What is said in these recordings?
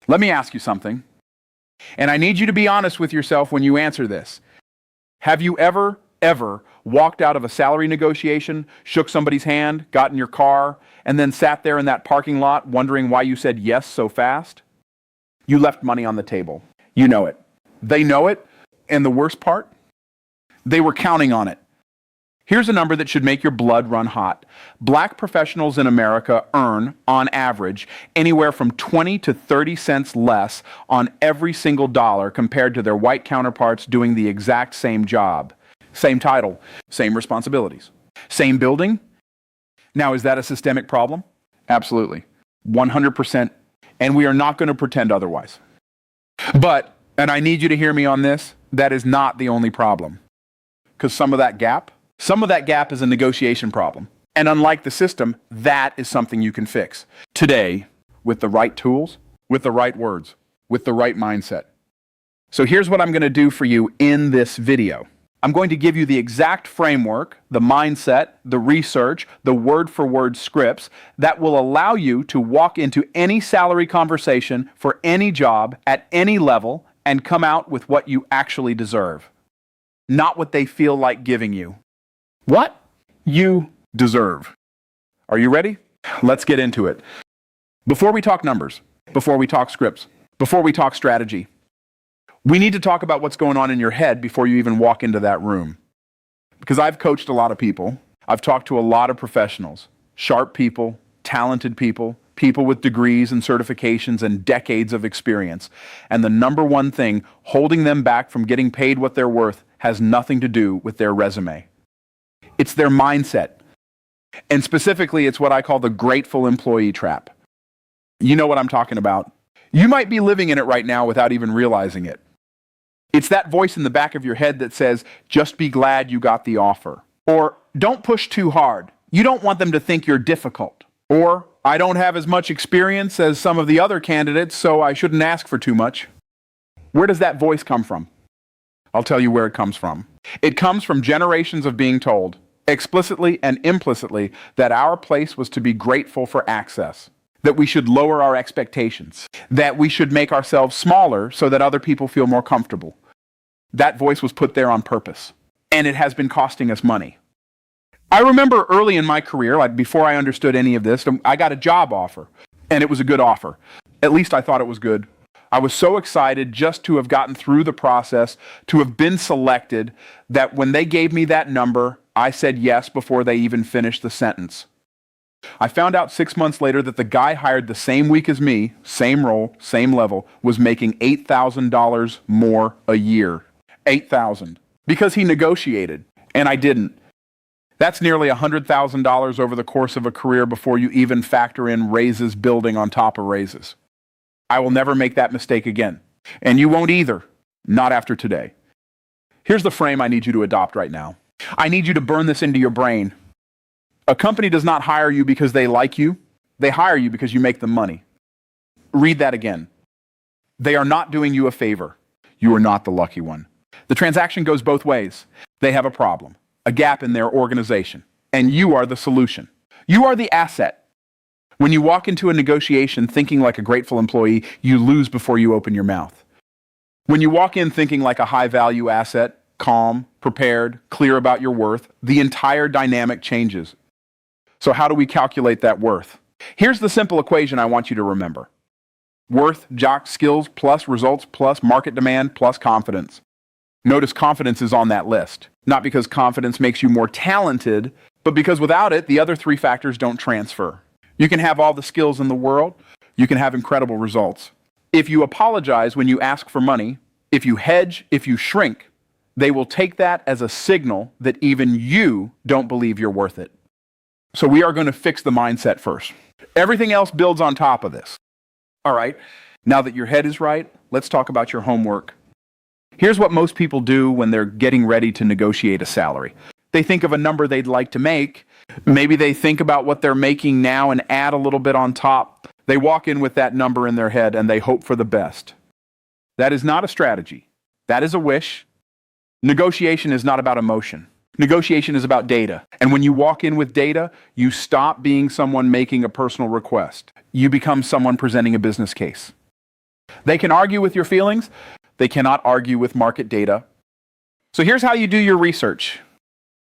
Let me ask you something, and I need you to be honest with yourself when you answer this. Have you ever walked out of a salary negotiation, shook somebody's hand, got in your car, and then sat there in that parking lot wondering why you said yes so fast? You left money on the table. You know it. They know it, and the worst part? They were counting on it. Here's a number that should make your blood run hot. Black professionals in America earn, on average, anywhere from 20 to 30 cents less on every single dollar compared to their white counterparts doing the exact same job. Same title, same responsibilities, same building. Now, is that a systemic problem? Absolutely. 100%. And we are not going to pretend otherwise. But, and I need you to hear me on this, that is not the only problem. Because some of that gap is a negotiation problem. And unlike the system, that is something you can fix today with the right tools, with the right words, with the right mindset. So here's what I'm going to do for you in this video. I'm going to give you the exact framework, the mindset, the research, the word-for-word scripts that will allow you to walk into any salary conversation for any job at any level and come out with what you actually deserve, not what they feel like giving you. What you deserve. Are you ready? Let's get into it. Before we talk numbers, before we talk scripts, before we talk strategy, we need to talk about what's going on in your head before you even walk into that room. Because I've coached a lot of people. I've talked to a lot of professionals, sharp people, talented people, people with degrees and certifications and decades of experience. And the number one thing holding them back from getting paid what they're worth has nothing to do with their resume. It's their mindset. And specifically, it's what I call the grateful employee trap. You know what I'm talking about. You might be living in it right now without even realizing it. It's that voice in the back of your head that says, just be glad you got the offer. Or, don't push too hard. You don't want them to think you're difficult. Or, I don't have as much experience as some of the other candidates, so I shouldn't ask for too much. Where does that voice come from? I'll tell you where it comes from. It comes from generations of being told, explicitly and implicitly, that our place was to be grateful for access, that we should lower our expectations, that we should make ourselves smaller so that other people feel more comfortable. That voice was put there on purpose, and it has been costing us money. I remember early in my career, like before I understood any of this, I got a job offer, and it was a good offer. At least I thought it was good. I was so excited just to have gotten through the process, to have been selected, that when they gave me that number, I said yes before they even finished the sentence. I found out 6 months later that the guy hired the same week as me, same role, same level, was making $8,000 more a year. $8,000. Because he negotiated, and I didn't. That's nearly $100,000 over the course of a career before you even factor in raises building on top of raises. I will never make that mistake again. And you won't either. Not after today. Here's the frame I need you to adopt right now. I need you to burn this into your brain. A company does not hire you because they like you. They hire you because you make them money. Read that again. They are not doing you a favor. You are not the lucky one. The transaction goes both ways. They have a problem, a gap in their organization, and you are the solution. You are the asset. When you walk into a negotiation thinking like a grateful employee, you lose before you open your mouth. When you walk in thinking like a high-value asset, calm, prepared, clear about your worth, the entire dynamic changes. So how do we calculate that worth? Here's the simple equation I want you to remember. Worth, jock skills, plus results, plus market demand, plus confidence. Notice confidence is on that list. Not because confidence makes you more talented, but because without it, the other three factors don't transfer. You can have all the skills in the world. You can have incredible results. If you apologize when you ask for money, if you hedge, if you shrink, they will take that as a signal that even you don't believe you're worth it. So we are going to fix the mindset first. Everything else builds on top of this. All right, now that your head is right, let's talk about your homework. Here's what most people do when they're getting ready to negotiate a salary. They think of a number they'd like to make. Maybe they think about what they're making now and add a little bit on top. They walk in with that number in their head and they hope for the best. That is not a strategy. That is a wish. Negotiation is not about emotion. Negotiation is about data. And when you walk in with data, you stop being someone making a personal request. You become someone presenting a business case. They can argue with your feelings. They cannot argue with market data. So here's how you do your research.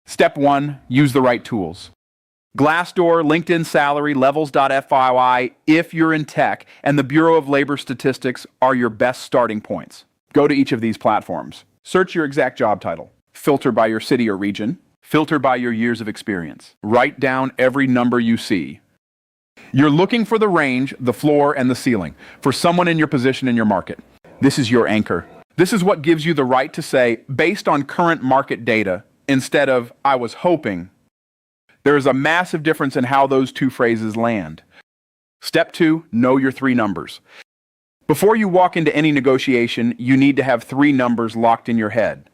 Step 1, use the right tools. Glassdoor, LinkedIn Salary, Levels.fyi if you're in tech, and the Bureau of Labor Statistics are your best starting points. Go to each of these platforms. Search your exact job title. Filter by your city or region. Filter by your years of experience. Write down every number you see. You're looking for the range, the floor, and the ceiling for someone in your position in your market. This is your anchor. This is what gives you the right to say, based on current market data, instead of, I was hoping. There is a massive difference in how those two phrases land. Step 2, know your 3 numbers. Before you walk into any negotiation, you need to have 3 numbers locked in your head.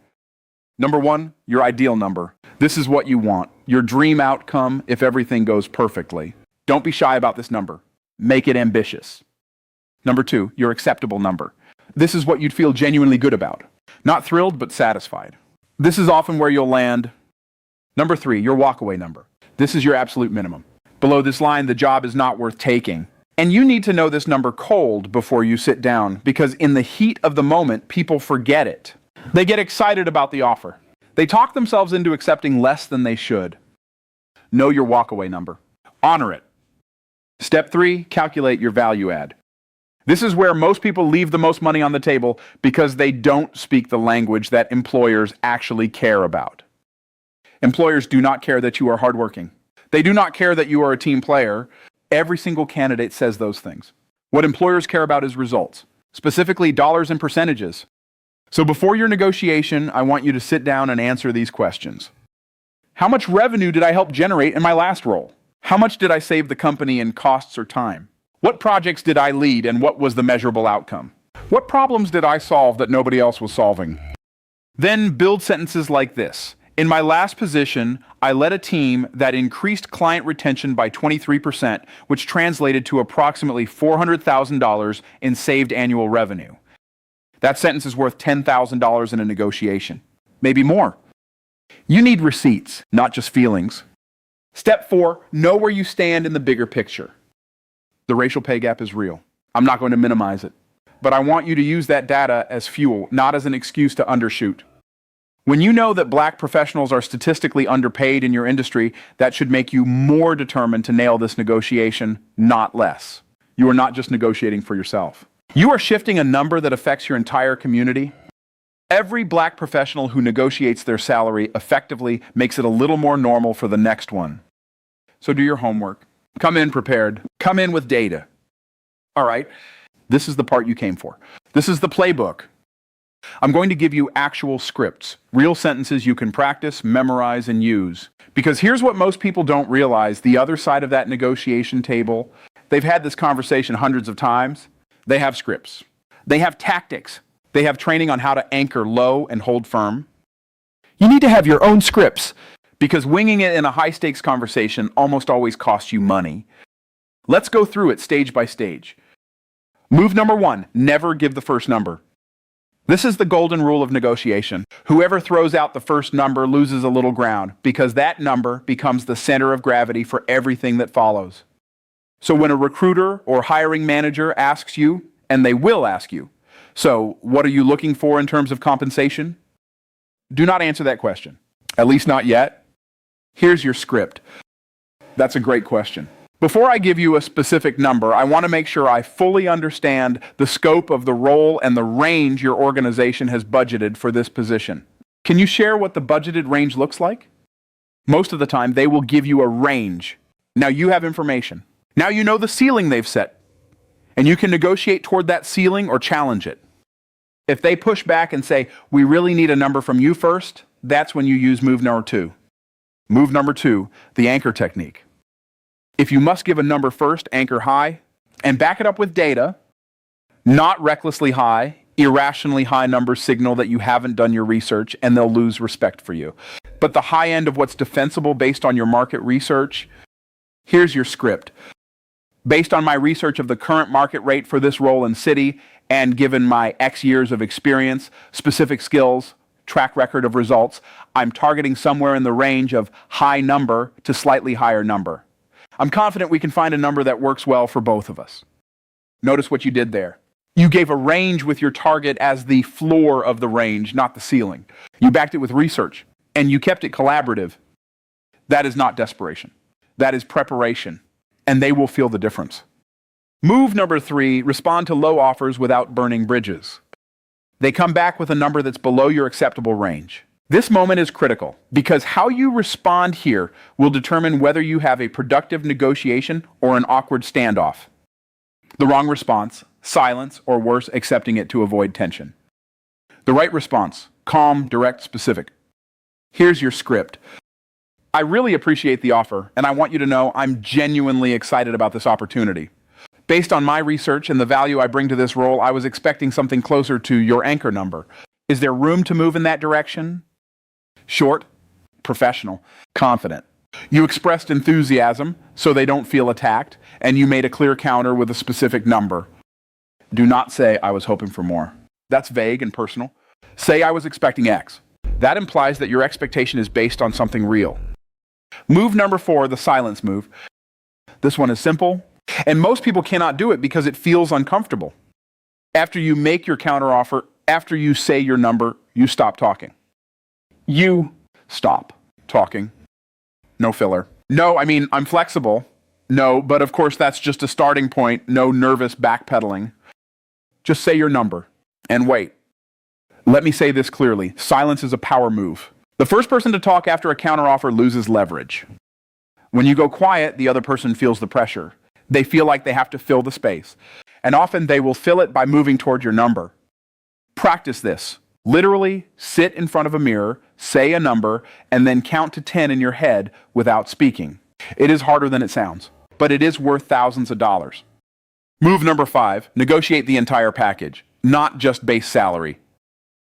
Number 1, your ideal number. This is what you want, your dream outcome if everything goes perfectly. Don't be shy about this number. Make it ambitious. Number 2, your acceptable number. This is what you'd feel genuinely good about. Not thrilled, but satisfied. This is often where you'll land. Number 3, your walkaway number. This is your absolute minimum. Below this line, the job is not worth taking. And you need to know this number cold before you sit down, because in the heat of the moment, people forget it. They get excited about the offer. They talk themselves into accepting less than they should. Know your walkaway number. Honor it. Step 3, calculate your value add. This is where most people leave the most money on the table because they don't speak the language that employers actually care about. Employers do not care that you are hardworking. They do not care that you are a team player. Every single candidate says those things. What employers care about is results, specifically dollars and percentages. So before your negotiation, I want you to sit down and answer these questions. How much revenue did I help generate in my last role? How much did I save the company in costs or time? What projects did I lead and what was the measurable outcome? What problems did I solve that nobody else was solving? Then build sentences like this. In my last position, I led a team that increased client retention by 23%, which translated to approximately $400,000 in saved annual revenue. That sentence is worth $10,000 in a negotiation. Maybe more. You need receipts, not just feelings. Step 4, know where you stand in the bigger picture. The racial pay gap is real. I'm not going to minimize it. But I want you to use that data as fuel, not as an excuse to undershoot. When you know that black professionals are statistically underpaid in your industry, that should make you more determined to nail this negotiation, not less. You are not just negotiating for yourself. You are shifting a number that affects your entire community. Every black professional who negotiates their salary effectively makes it a little more normal for the next one. So do your homework. Come in prepared. Come in with data. All right, this is the part you came for. This is the playbook. I'm going to give you actual scripts, real sentences you can practice, memorize, and use. Because here's what most people don't realize, the other side of that negotiation table, they've had this conversation hundreds of times. They have scripts. They have tactics. They have training on how to anchor low and hold firm. You need to have your own scripts, because winging it in a high-stakes conversation almost always costs you money. Let's go through it stage by stage. Move number 1, never give the first number. This is the golden rule of negotiation. Whoever throws out the first number loses a little ground, because that number becomes the center of gravity for everything that follows. So when a recruiter or hiring manager asks you, and they will ask you, so what are you looking for in terms of compensation? Do not answer that question, at least not yet. Here's your script. That's a great question. Before I give you a specific number, I want to make sure I fully understand the scope of the role and the range your organization has budgeted for this position. Can you share what the budgeted range looks like? Most of the time, they will give you a range. Now you have information. Now you know the ceiling they've set, and you can negotiate toward that ceiling or challenge it. If they push back and say, we really need a number from you first, that's when you use move number 2. Move number 2, the anchor technique. If you must give a number first, anchor high, and back it up with data. Not recklessly high, irrationally high numbers signal that you haven't done your research, and they'll lose respect for you. But the high end of what's defensible based on your market research, here's your script. Based on my research of the current market rate for this role in city, and given my X years of experience, specific skills, track record of results, I'm targeting somewhere in the range of high number to slightly higher number. I'm confident we can find a number that works well for both of us. Notice what you did there. You gave a range with your target as the floor of the range, not the ceiling. You backed it with research, and you kept it collaborative. That is not desperation. That is preparation, and they will feel the difference. Move number 3, respond to low offers without burning bridges. They come back with a number that's below your acceptable range. This moment is critical because how you respond here will determine whether you have a productive negotiation or an awkward standoff. The wrong response, silence, or worse, accepting it to avoid tension. The right response, calm, direct, specific. Here's your script. I really appreciate the offer, and I want you to know I'm genuinely excited about this opportunity. Based on my research and the value I bring to this role, I was expecting something closer to your anchor number. Is there room to move in that direction? Short, professional, confident. You expressed enthusiasm so they don't feel attacked, and you made a clear counter with a specific number. Do not say, I was hoping for more. That's vague and personal. Say, I was expecting X. That implies that your expectation is based on something real. Move number 4, the silence move. This one is simple, and most people cannot do it because it feels uncomfortable. After you make your counteroffer, after you say your number, you stop talking. You stop talking. No filler. No, I'm flexible. No, but of course that's just a starting point. No nervous backpedaling. Just say your number and wait. Let me say this clearly. Silence is a power move. The first person to talk after a counteroffer loses leverage. When you go quiet, the other person feels the pressure. They feel like they have to fill the space. And often they will fill it by moving toward your number. Practice this. Literally sit in front of a mirror, say a number, and then count to 10 in your head without speaking. It is harder than it sounds, but it is worth thousands of dollars. Move number 5, negotiate the entire package, not just base salary.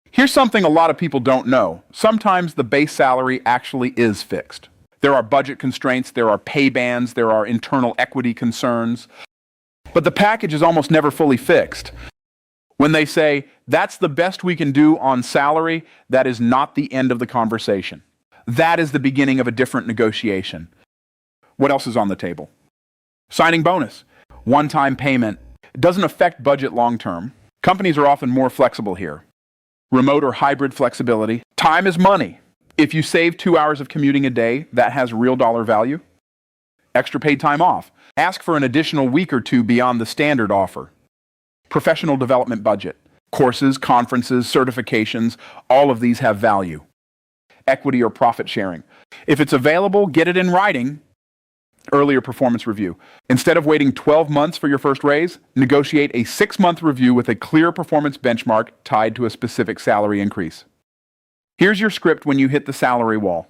Here's something a lot of people don't know. Sometimes the base salary actually is fixed. There are budget constraints, there are pay bands, there are internal equity concerns. But the package is almost never fully fixed. When they say, that's the best we can do on salary, that is not the end of the conversation. That is the beginning of a different negotiation. What else is on the table? Signing bonus, one-time payment. It doesn't affect budget long-term. Companies are often more flexible here. Remote or hybrid flexibility. Time is money. If you save 2 hours of commuting a day, that has real dollar value. Extra paid time off. Ask for an additional week or 2 beyond the standard offer. Professional development budget. Courses, conferences, certifications, all of these have value. Equity or profit sharing. If it's available, get it in writing. Earlier performance review. Instead of waiting 12 months for your first raise, negotiate a 6-month review with a clear performance benchmark tied to a specific salary increase. Here's your script when you hit the salary wall.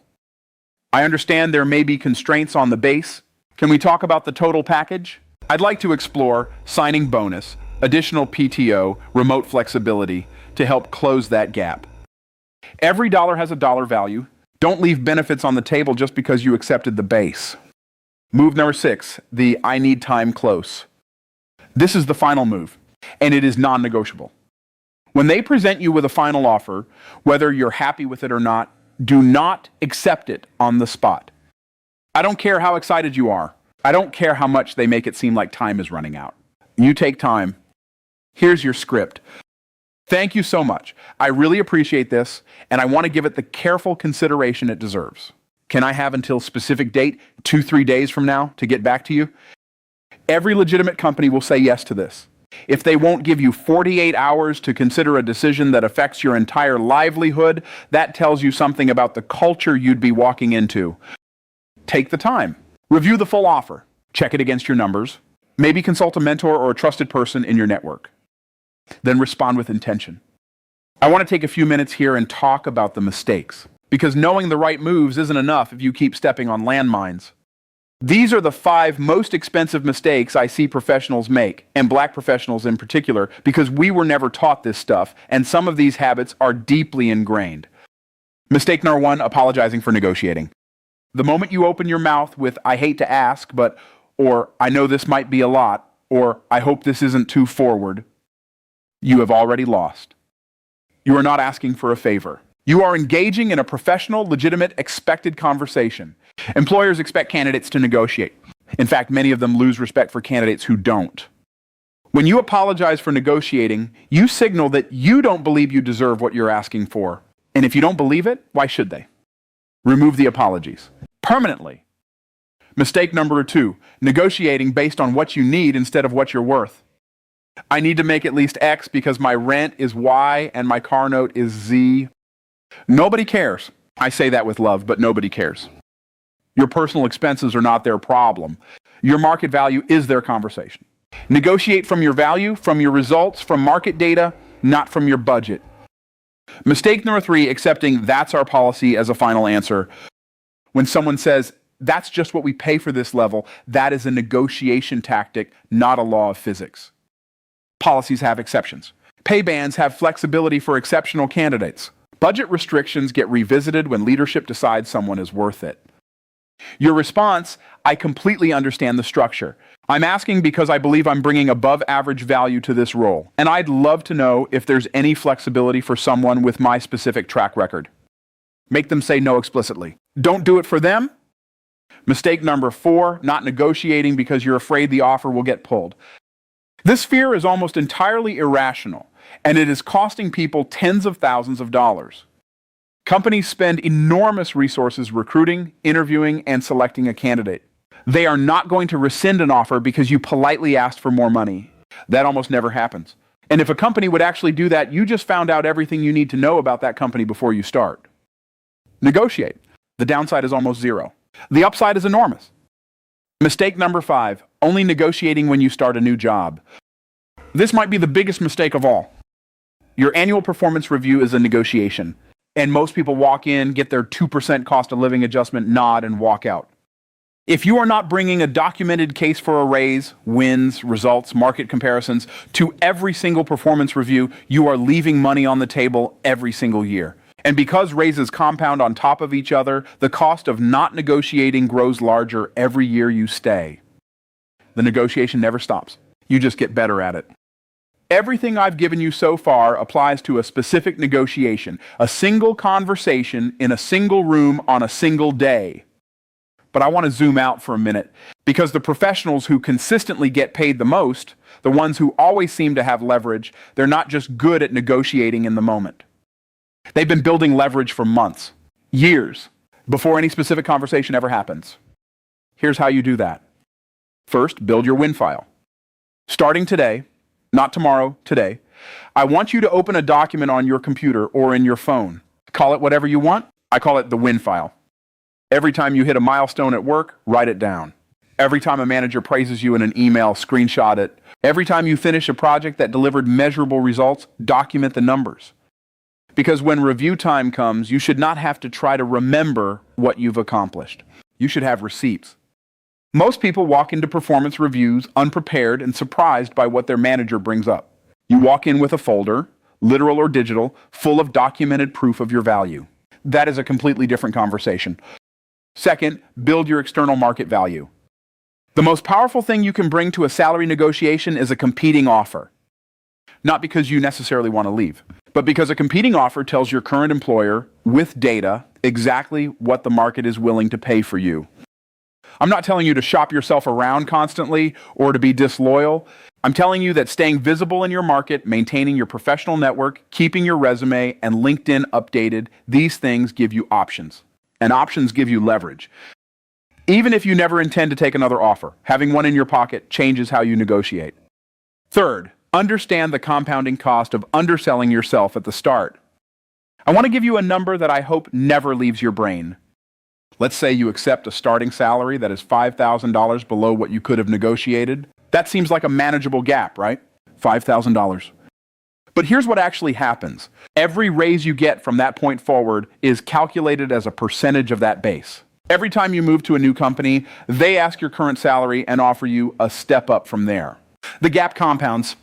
I understand there may be constraints on the base. Can we talk about the total package? I'd like to explore signing bonus, additional PTO, remote flexibility to help close that gap. Every dollar has a dollar value. Don't leave benefits on the table just because you accepted the base. Move number 6, the I need time close. This is the final move, and it is non-negotiable. When they present you with a final offer, whether you're happy with it or not, do not accept it on the spot. I don't care how excited you are. I don't care how much they make it seem like time is running out. You take time. Here's your script. Thank you so much. I really appreciate this, and I want to give it the careful consideration it deserves. Can I have until specific date, 2-3 days from now, to get back to you? Every legitimate company will say yes to this. If they won't give you 48 hours to consider a decision that affects your entire livelihood, that tells you something about the culture you'd be walking into. Take the time. Review the full offer. Check it against your numbers. Maybe consult a mentor or a trusted person in your network. Then respond with intention. I want to take a few minutes here and talk about the mistakes, because knowing the right moves isn't enough if you keep stepping on landmines. These are the 5 most expensive mistakes I see professionals make, and black professionals in particular, because we were never taught this stuff, and some of these habits are deeply ingrained. Mistake number 1, apologizing for negotiating. The moment you open your mouth with, I hate to ask, but, or I know this might be a lot, or I hope this isn't too forward, you have already lost. You are not asking for a favor. You are engaging in a professional, legitimate, expected conversation. Employers expect candidates to negotiate. In fact, many of them lose respect for candidates who don't. When you apologize for negotiating, you signal that you don't believe you deserve what you're asking for. And if you don't believe it, why should they? Remove the apologies. Permanently. Mistake number 2, negotiating based on what you need instead of what you're worth. I need to make at least X because my rent is Y and my car note is Z. Nobody cares. I say that with love, but nobody cares. Your personal expenses are not their problem. Your market value is their conversation. Negotiate from your value, from your results, from market data, not from your budget. Mistake number 3, accepting that's our policy as a final answer. When someone says, that's just what we pay for this level, that is a negotiation tactic, not a law of physics. Policies have exceptions. Pay bands have flexibility for exceptional candidates. Budget restrictions get revisited when leadership decides someone is worth it. Your response, I completely understand the structure. I'm asking because I believe I'm bringing above average value to this role, and I'd love to know if there's any flexibility for someone with my specific track record. Make them say no explicitly. Don't do it for them. Mistake number 4, not negotiating because you're afraid the offer will get pulled. This fear is almost entirely irrational, and it is costing people tens of thousands of dollars. Companies spend enormous resources recruiting, interviewing, and selecting a candidate. They are not going to rescind an offer because you politely asked for more money. That almost never happens. And if a company would actually do that, you just found out everything you need to know about that company before you start. Negotiate. The downside is almost zero. The upside is enormous. Mistake number 5, only negotiating when you start a new job. This might be the biggest mistake of all. Your annual performance review is a negotiation, and most people walk in, get their 2% cost of living adjustment, nod, and walk out. If you are not bringing a documented case for a raise, wins, results, market comparisons to every single performance review, you are leaving money on the table every single year. And because raises compound on top of each other, the cost of not negotiating grows larger every year you stay. The negotiation never stops. You just get better at it. Everything I've given you so far applies to a specific negotiation, a single conversation in a single room on a single day. But I want to zoom out for a minute, because the professionals who consistently get paid the most, the ones who always seem to have leverage, they're not just good at negotiating in the moment. They've been building leverage for months, years, before any specific conversation ever happens. Here's how you do that. First, build your win file. Starting today, not tomorrow, today, I want you to open a document on your computer or in your phone. Call it whatever you want. I call it the win file. Every time you hit a milestone at work, write it down. Every time a manager praises you in an email, screenshot it. Every time you finish a project that delivered measurable results, document the numbers. Because when review time comes, you should not have to try to remember what you've accomplished. You should have receipts. Most people walk into performance reviews unprepared and surprised by what their manager brings up. You walk in with a folder, literal or digital, full of documented proof of your value. That is a completely different conversation. Second, build your external market value. The most powerful thing you can bring to a salary negotiation is a competing offer. Not because you necessarily want to leave, but because a competing offer tells your current employer, with data, exactly what the market is willing to pay for you. I'm not telling you to shop yourself around constantly or to be disloyal. I'm telling you that staying visible in your market, maintaining your professional network, keeping your resume and LinkedIn updated, these things give you options. And options give you leverage. Even if you never intend to take another offer, having one in your pocket changes how you negotiate. Third, understand the compounding cost of underselling yourself at the start. I want to give you a number that I hope never leaves your brain. Let's say you accept a starting salary that is $5,000 below what you could have negotiated. That seems like a manageable gap, right? $5,000. But here's what actually happens. Every raise you get from that point forward is calculated as a percentage of that base. Every time you move to a new company, they ask your current salary and offer you a step up from there. The gap compounds.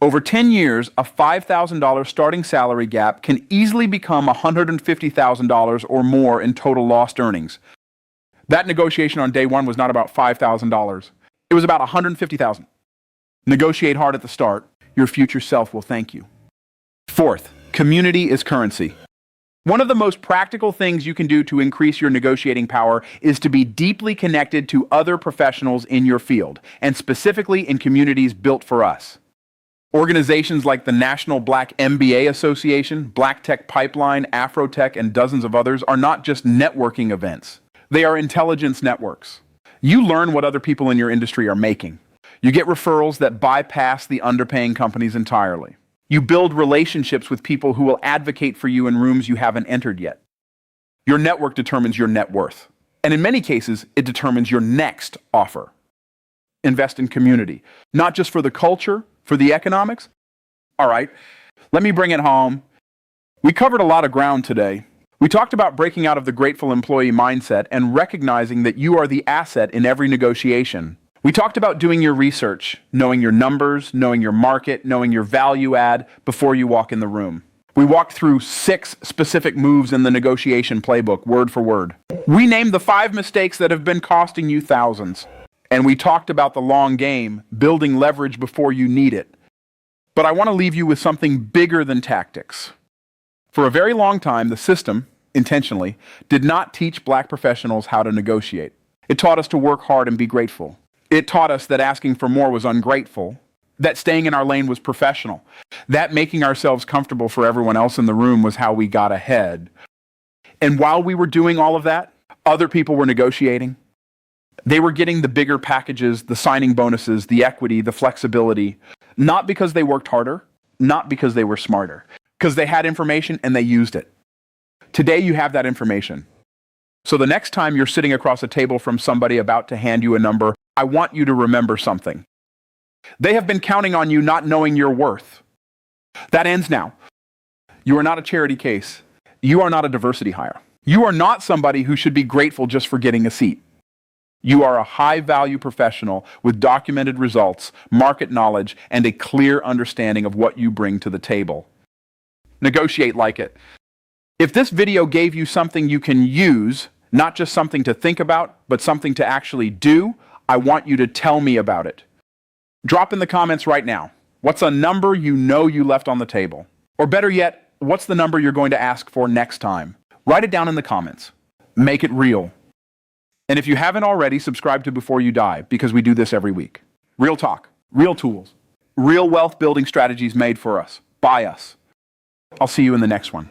Over 10 years, a $5,000 starting salary gap can easily become $150,000 or more in total lost earnings. That negotiation on day one was not about $5,000. It was about $150,000. Negotiate hard at the start. Your future self will thank you. Fourth, community is currency. One of the most practical things you can do to increase your negotiating power is to be deeply connected to other professionals in your field, and specifically in communities built for us. Organizations like the National Black MBA Association, Black Tech Pipeline, Afrotech, and dozens of others are not just networking events. They are intelligence networks. You learn what other people in your industry are making. You get referrals that bypass the underpaying companies entirely. You build relationships with people who will advocate for you in rooms you haven't entered yet. Your network determines your net worth. And in many cases, it determines your next offer. Invest in community, not just for the culture, for the economics. All right, let me bring it home. We covered a lot of ground today. We talked about breaking out of the grateful employee mindset and recognizing that you are the asset in every negotiation. We talked about doing your research, knowing your numbers, knowing your market, knowing your value add before you walk in the room. We walked through 6 specific moves in the negotiation playbook, word for word. We named the 5 mistakes that have been costing you thousands. And we talked about the long game, building leverage before you need it. But I want to leave you with something bigger than tactics. For a very long time, the system, intentionally, did not teach black professionals how to negotiate. It taught us to work hard and be grateful. It taught us that asking for more was ungrateful, that staying in our lane was professional, that making ourselves comfortable for everyone else in the room was how we got ahead. And while we were doing all of that, other people were negotiating. They were getting the bigger packages, the signing bonuses, the equity, the flexibility, not because they worked harder, not because they were smarter, because they had information and they used it. Today you have that information. So the next time you're sitting across a table from somebody about to hand you a number, I want you to remember something. They have been counting on you not knowing your worth. That ends now. You are not a charity case. You are not a diversity hire. You are not somebody who should be grateful just for getting a seat. You are a high-value professional with documented results, market knowledge, and a clear understanding of what you bring to the table. Negotiate like it. If this video gave you something you can use, not just something to think about, but something to actually do, I want you to tell me about it. Drop in the comments right now. What's a number you know you left on the table? Or better yet, what's the number you're going to ask for next time? Write it down in the comments. Make it real. And if you haven't already, subscribe to Before You Die, because we do this every week. Real talk, real tools, real wealth building strategies made for us, by us. I'll see you in the next one.